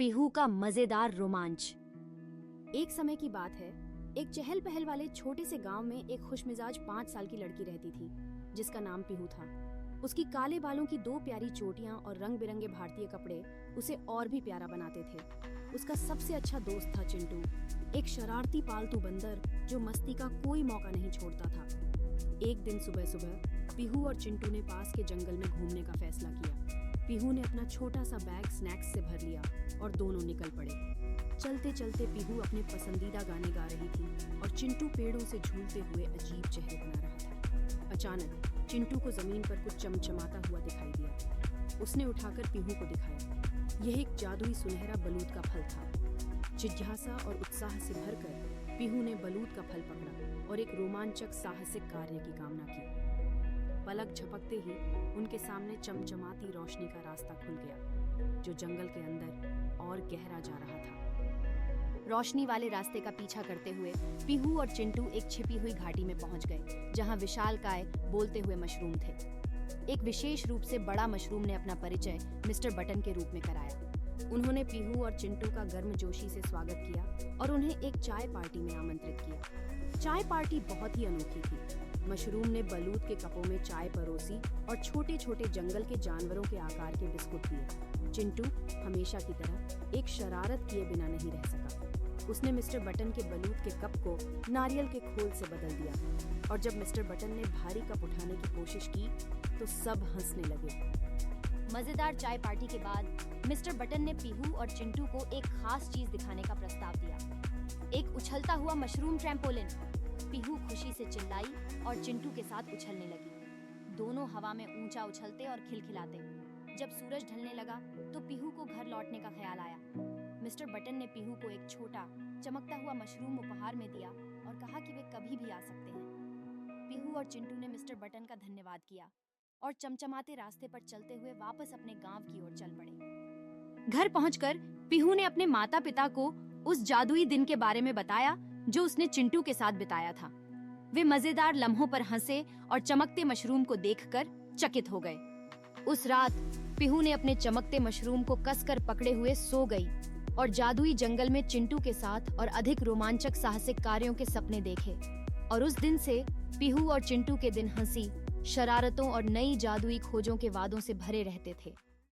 पीहू का मजेदार रोमांच। एक समय की बात है, एक चहल पहल वाले छोटे से गांव में एक खुशमिजाज 5 साल की लड़की रहती थी जिसका नाम पीहू था। उसकी काले बालों की 2 प्यारी चोटियां और रंग बिरंगे भारतीय कपड़े उसे और भी प्यारा बनाते थे। उसका सबसे अच्छा दोस्त था चिंटू, एक शरारती पालतू बंदर जो मस्ती का कोई मौका नहीं छोड़ता था। एक दिन सुबह सुबह पीहू और चिंटू ने पास के जंगल में घूमने का फैसला किया। पीहू ने अपना छोटा सा बैग स्नैक्स से भर लिया और दोनों निकल पड़े। चलते चलते पीहू अपने पसंदीदा गाने गा रही थी और चिंटू पेड़ों से झूलते हुए अजीब चेहरे बना रहा था। अचानक चिंटू को जमीन पर कुछ चमचमाता हुआ दिखाई दिया। उसने उठाकर पीहू को दिखाया। यह एक जादुई सुनहरा बलूत का फल था। जिज्ञासा और उत्साह से भरकर पीहू ने बलूत का फल पकड़ा और एक रोमांचक साहसिक कार्य की कामना की। पलक झपकते ही उनके सामने चमचमाती रोशनी का रास्ता खुल गया जो जंगल के अंदर और गहरा जा रहा था। रोशनी वाले रास्ते का पीछा करते हुए पीहू और चिंटू एक छिपी हुई घाटी में पहुंच गए जहां विशालकाय बोलते हुए मशरूम थे। एक विशेष रूप से बड़ा मशरूम ने अपना परिचय मिस्टर बटन के रूप में कराया। उन्होंने पीहू और चिंटू का गर्मजोशी से स्वागत किया और उन्हें एक चाय पार्टी में आमंत्रित किया। चाय पार्टी बहुत ही अनोखी थी। मशरूम ने बलूत के कपों में चाय परोसी और छोटे छोटे जंगल के जानवरों के आकार के बिस्कुट दिए। चिंटू हमेशा की तरह एक शरारत किए बिना नहीं रह सका। उसने मिस्टर बटन के बलूत के कप को नारियल के खोल से बदल दिया और जब मिस्टर बटन ने भारी कप उठाने की कोशिश की तो सब हंसने लगे। मजेदार चाय पार्टी के बाद मिस्टर बटन ने पीहू और चिंटू को एक खास चीज दिखाने का प्रस्ताव दिया, एक उछलता हुआ मशरूम ट्रैम्पोलिन। पीहू खुशी से चिल्लाई और चिंटू के साथ उछलने लगी। दोनों हवा में ऊंचा उछलते और खिलखिलाते। जब सूरज ढलने लगा तो पीहू को घर लौटने का ख्याल आया। मिस्टर बटन ने पीहू को एक छोटा चमकता हुआ मशरूम उपहार में दिया और कहा कि वे कभी भी आ सकते हैं। पीहू और चिंटू ने मिस्टर बटन का धन्यवाद किया और चमचमाते रास्ते पर चलते हुए वापस अपने गांव की ओर चल पड़े। घर पहुंचकर पीहू ने अपने माता पिता को उस जादुई दिन के बारे में बताया जो उसने चिंटू के साथ बिताया था। वे मजेदार लम्हों पर हंसे और चमकते मशरूम को देखकर चकित हो गए। उस रात पीहू ने अपने चमकते मशरूम को कसकर पकड़े हुए सो गई और जादुई जंगल में चिंटू के साथ और अधिक रोमांचक साहसिक कार्यों के सपने देखे। और उस दिन से पीहू और चिंटू के दिन हंसी, शरारतों और नई जादुई खोजों के वादों से भरे रहते थे।